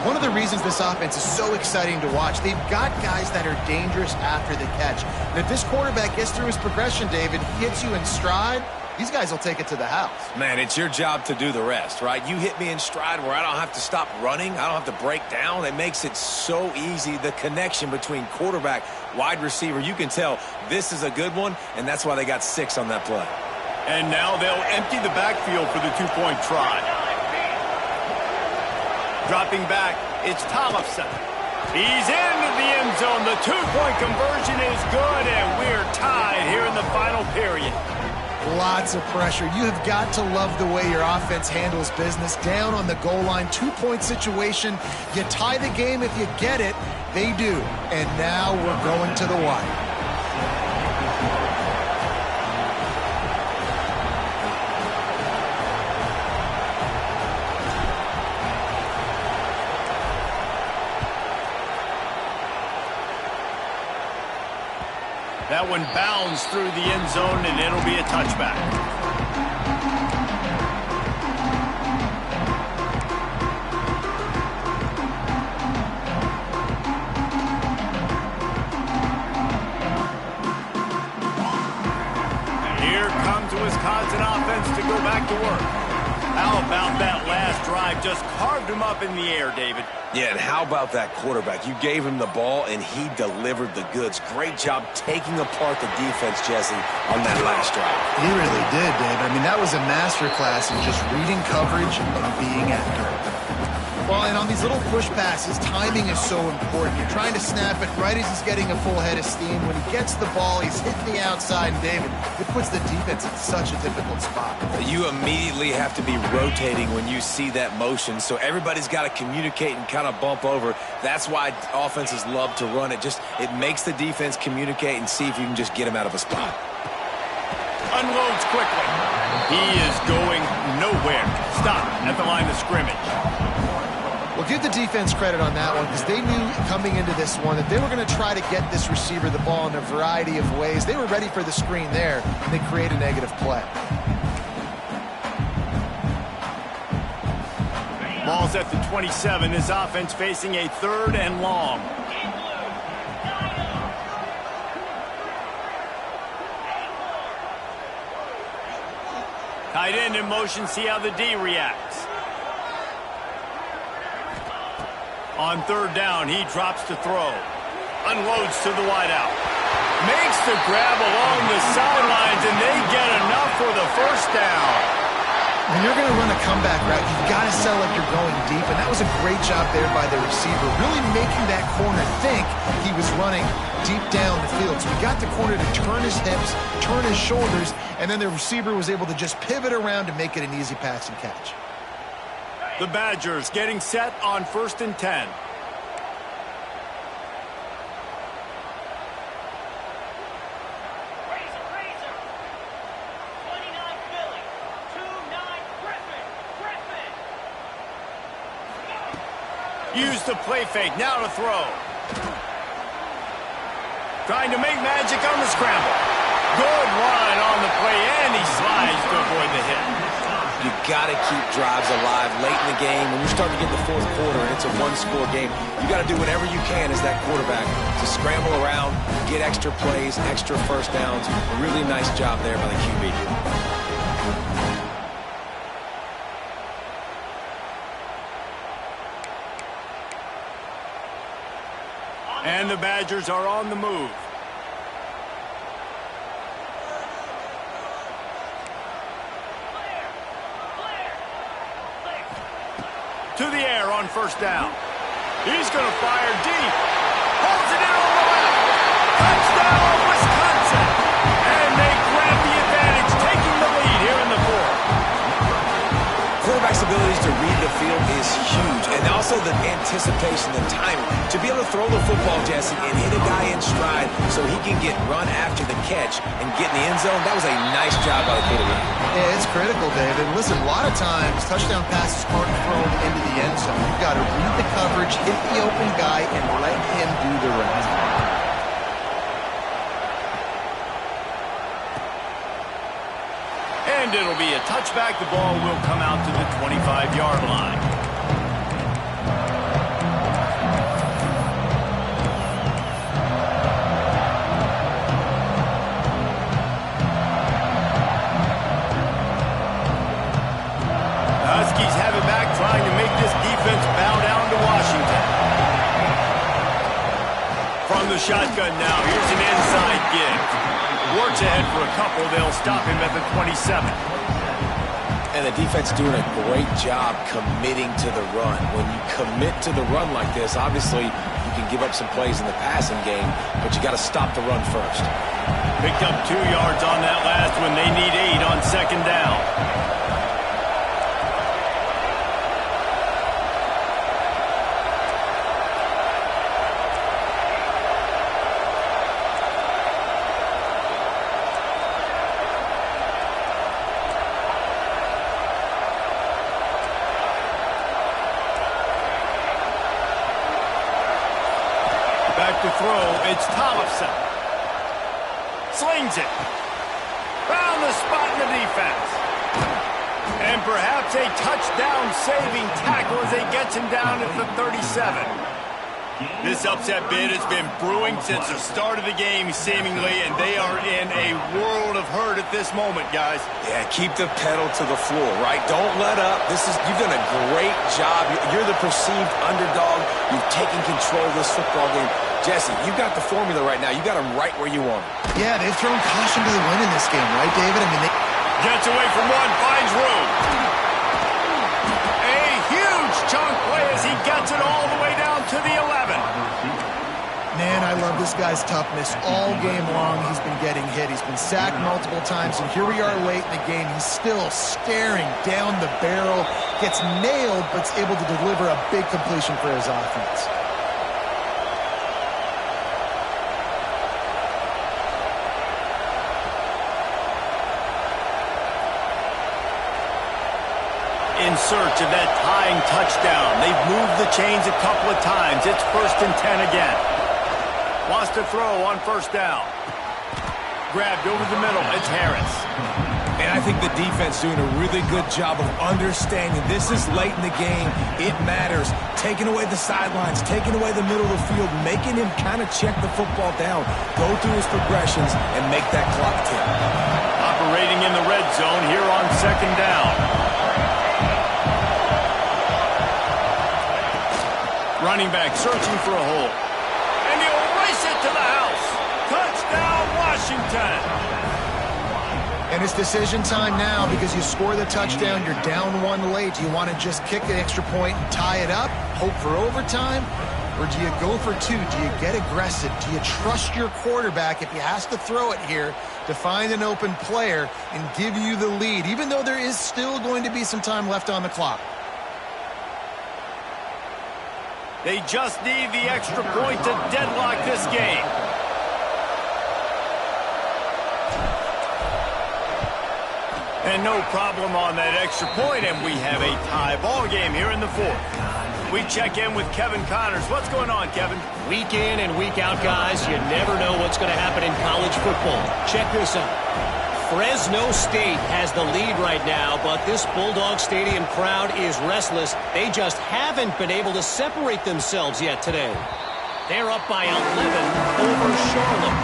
One of the reasons this offense is so exciting to watch, they've got guys that are dangerous after the catch. And if this quarterback gets through his progression, David, hits you in stride, these guys will take it to the house. Man, it's your job to do the rest, right? You hit me in stride where I don't have to stop running. I don't have to break down. It makes it so easy. The connection between quarterback, wide receiver, you can tell this is a good one, and that's why they got 6 on that play. And now they'll empty the backfield for the 2-point try. Dropping back, it's Tollefson. He's into the end zone. The 2-point conversion is good, and we're tied here in the final period. Lots of pressure. You have got to love the way your offense handles business. Down on the goal line, 2-point situation. You tie the game if you get it. They do. And now we're going to the wire. That one bounds through the end zone, and it'll be a touchback. And here comes the Wisconsin offense to go back to work. How about that last drive? Just carved him up in the air, David. Yeah, and how about that quarterback? You gave him the ball, and he delivered the goods. Great job taking apart the defense, Jesse, on that last drive. He really did, Dave. I mean, that was a masterclass in just reading coverage and being accurate. Well, and on these little push passes, timing is so important. You're trying to snap it right as he's getting a full head of steam. When he gets the ball, he's hitting the outside, and David, it puts the defense in such a difficult spot. You immediately have to be rotating when you see that motion, so everybody's got to communicate and kind of bump over. That's why offenses love to run it. It makes the defense communicate and see if you can just get him out of a spot. Unloads quickly. He is going nowhere. Stop at the line of scrimmage. Well, give the defense credit on that one because they knew coming into this one that they were going to try to get this receiver the ball in a variety of ways. They were ready for the screen there, and they create a negative play. Ball's at the 27. This offense facing a 3rd and long. Tight end in motion. See how the D reacts. On 3rd down, he drops to throw. Unloads to the wideout. Makes the grab along the sidelines, and they get enough for the 1st down. When you're going to run a comeback route, you've got to sell like you're going deep, and that was a great job there by the receiver, really making that corner think he was running deep down the field. So he got the corner to turn his hips, turn his shoulders, and then the receiver was able to just pivot around and make it an easy pass and catch. The Badgers getting set on 1st and 10. Use the play fake, now to throw. Trying to make magic on the scramble. Good run on the play, and he slides to avoid the hit. You got to keep drives alive late in the game. When you start to get the 4th quarter and it's a 1-score game, you got to do whatever you can as that quarterback to scramble around, get extra plays, extra 1st downs. A really nice job there by the QB. And the Badgers are on the move. To the air on 1st down. He's going to fire deep. Holds it in on the left. Touchdown, Wisconsin. And they grab the advantage, taking the lead here in the 4th. Quarterback's abilities to read the field is huge, and also the anticipation, the timing. To be able to throw the football, Jesse, and hit a guy in stride so he can get run after the catch and get in the end zone, that was a nice job by the quarterback. Yeah, it's critical, David. Listen, a lot of times touchdown passes aren't thrown into the end zone. You've got to read the coverage, hit the open guy, and let him do the rest. And it'll be a touchback. The ball will come out to the 25-yard line. Huskies have it back, trying to make this defense bow down to Washington. From the shotgun now, here's an inside give. Works ahead for a couple. They'll stop him at the 27. And the defense doing a great job committing to the run. When you commit to the run like this, obviously you can give up some plays in the passing game, but you got to stop the run first. Picked up 2 yards on that last one. They need 8 on 2nd down. Back to throw, it's Tollefson. Slings it. Found the spot in the defense. And perhaps a touchdown-saving tackle as he gets him down at the 37. This upset bid has been brewing since the start of the game, seemingly, and they are in a world of hurt at this moment, guys. Yeah, keep the pedal to the floor, right? Don't let up. You've done a great job. You're the perceived underdog. You've taken control of this football game. Jesse, you've got the formula right now. You got them right where you want them. Yeah, they've thrown caution to the wind in this game, right, David? I mean, gets away from one, finds room. A huge chunk play as he gets it all the way down to the 11. Man, I love this guy's toughness. All game long, he's been getting hit. He's been sacked multiple times, and here we are late in the game. He's still staring down the barrel, gets nailed, but's able to deliver a big completion for his offense. In search of that tying touchdown. They've moved the chains a couple of times. It's 1st and 10 again. Wants to throw on 1st down. Grabbed over the middle. It's Harris. And I think the defense doing a really good job of understanding this is late in the game. It matters. Taking away the sidelines, taking away the middle of the field, making him kind of check the football down, go through his progressions, and make that clock tick. Operating in the red zone here on 2nd down. Running back searching for a hole. And he'll race it to the house. Touchdown, Washington. And it's decision time now because you score the touchdown, you're down 1 late. Do you want to just kick the extra point and tie it up, hope for overtime? Or do you go for 2? Do you get aggressive? Do you trust your quarterback if he has to throw it here to find an open player and give you the lead, even though there is still going to be some time left on the clock? They just need the extra point to deadlock this game. And no problem on that extra point, and we have a tie ball game here in the 4th. We check in with Kevin Connors. What's going on, Kevin? Week in and week out, guys, you never know what's going to happen in college football. Check this out. Fresno State has the lead right now, but this Bulldog Stadium crowd is restless. They just haven't been able to separate themselves yet today. They're up by 11 over Charlotte.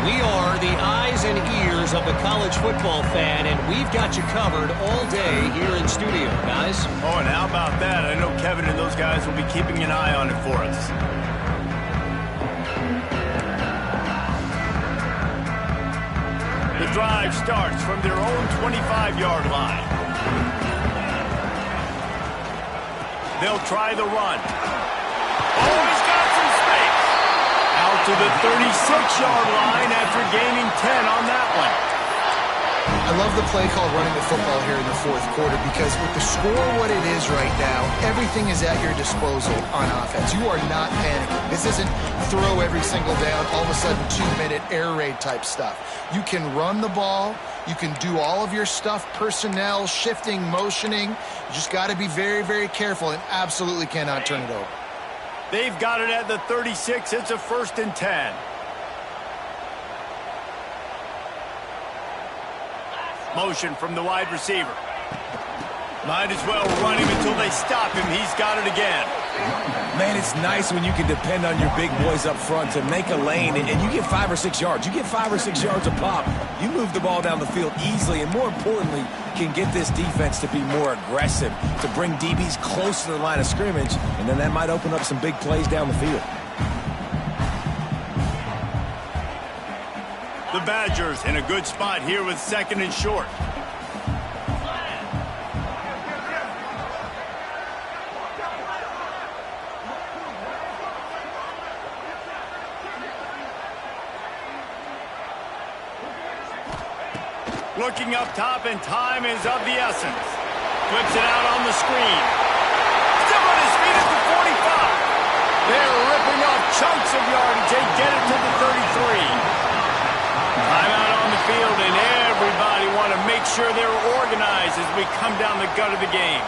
We are the eyes and ears of the college football fan, and we've got you covered all day here in studio, guys. Oh, and how about that? I know Kevin and those guys will be keeping an eye on it for us. The drive starts from their own 25-yard line. They'll try the run. Oh, he's got some space. Out to the 36-yard line after gaining 10 on that one. I love the play called running the football here in the 4th quarter because with the score what it is right now, everything is at your disposal on offense. You are not panicking. This isn't throw every single down, all of a sudden 2-minute air raid type stuff. You can run the ball. You can do all of your stuff, personnel, shifting, motioning. You just got to be very, very careful and absolutely cannot turn it over. They've got it at the 36. It's a 1st and 10. Motion from the wide receiver. Might as well run him until they stop him. He's got it again. Man, it's nice when you can depend on your big boys up front to make a lane, and you get 5 or 6 yards. You get 5 or 6 yards a pop. You move the ball down the field easily, and more importantly, can get this defense to be more aggressive, to bring DBs close to the line of scrimmage, and then that might open up some big plays down the field. The Badgers in a good spot here with 2nd and short. Looking up top, and time is of the essence. Flips it out on the screen. Still on his feet at the 45. They're ripping off chunks of yardage. They get it to the 33. Timeout on the field, and everybody want to make sure they're organized as we come down the gut of the game.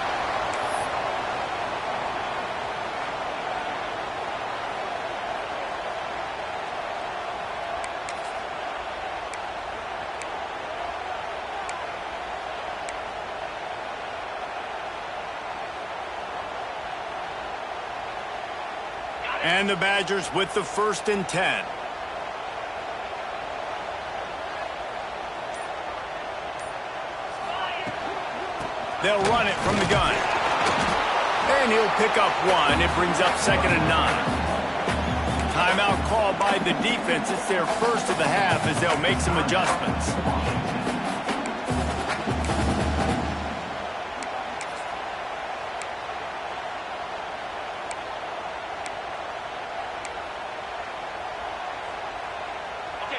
And the Badgers with the 1st and 10. They'll run it from the gun. And he'll pick up 1. It brings up 2nd and 9. Timeout called by the defense. It's their first of the half as they'll make some adjustments.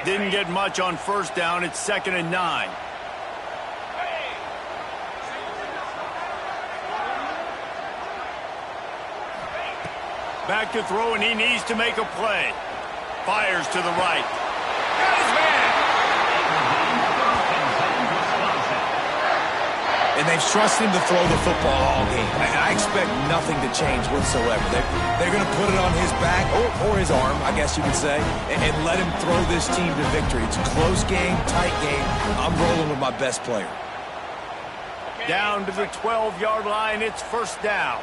Didn't get much on 1st down. It's 2nd and 9. Back to throw, and he needs to make a play. Fires to the right. Got his man! And they've trusted him to throw the football all game. And I expect nothing to change whatsoever. They're going to put it on his back, or his arm, I guess you could say, and let him throw this team to victory. It's a close game, tight game. I'm rolling with my best player. Down to the 12-yard line. It's 1st down.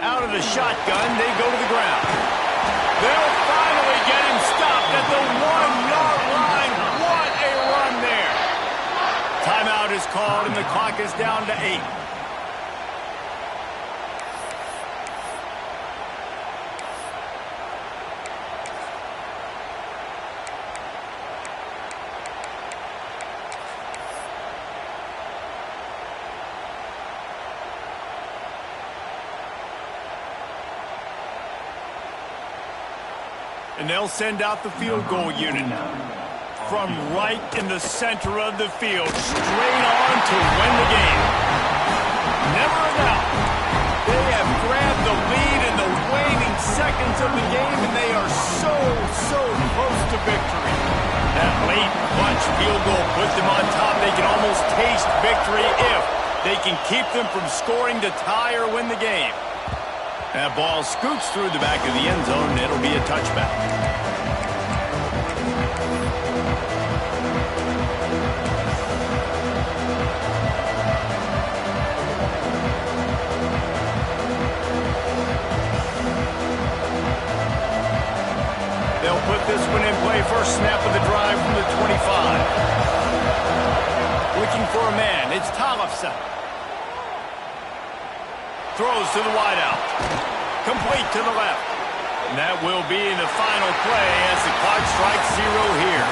Out of the shotgun, they go to the ground. They'll finally get him stopped at the 1-yard line. What a run there. Timeout is called, and the clock is down to 8. And they'll send out the field goal unit now. From right in the center of the field, straight on to win the game. Never a doubt. They have grabbed the lead in the waning seconds of the game, and they are so close to victory. That late clutch field goal put them on top. They can almost taste victory if they can keep them from scoring to tie or win the game. That ball scoots through the back of the end zone, and it'll be a touchback. They'll put this one in play. First snap of the drive from the 25. Looking for a man. It's Tollefson. Throws to the wideout. Complete to the left. And that will be the final play as the clock strikes 0 here.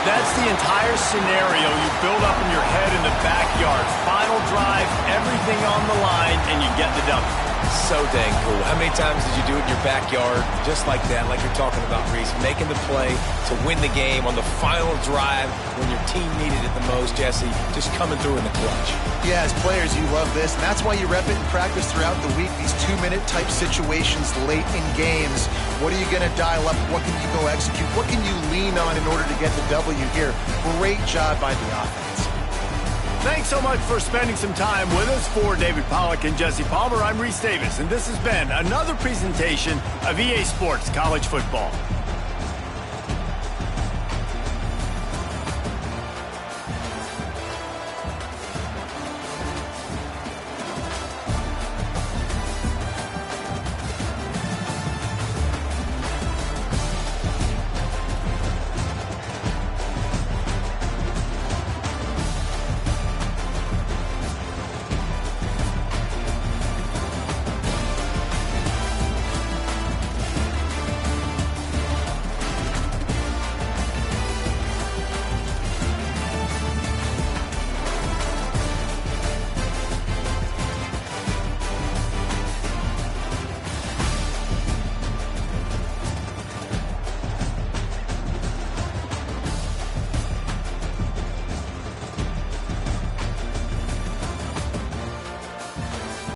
That's the entire scenario you build up in your head in the backyard. Final drive, everything on the line, and you get the W. So dang cool. How many times did you do it in your backyard just like that, like you're talking about, Reese, making the play to win the game on the final drive when your team needed it the most, Jesse, just coming through in the clutch. Yeah, as players, you love this, and that's why you rep it in practice throughout the week, these 2-minute type situations late in games. What are you going to dial up? What can you go execute? What can you lean on in order to get the W here? Great job by the offense. Thanks so much for spending some time with us. For David Pollack and Jesse Palmer, I'm Reese Davis, and this has been another presentation of EA Sports College Football.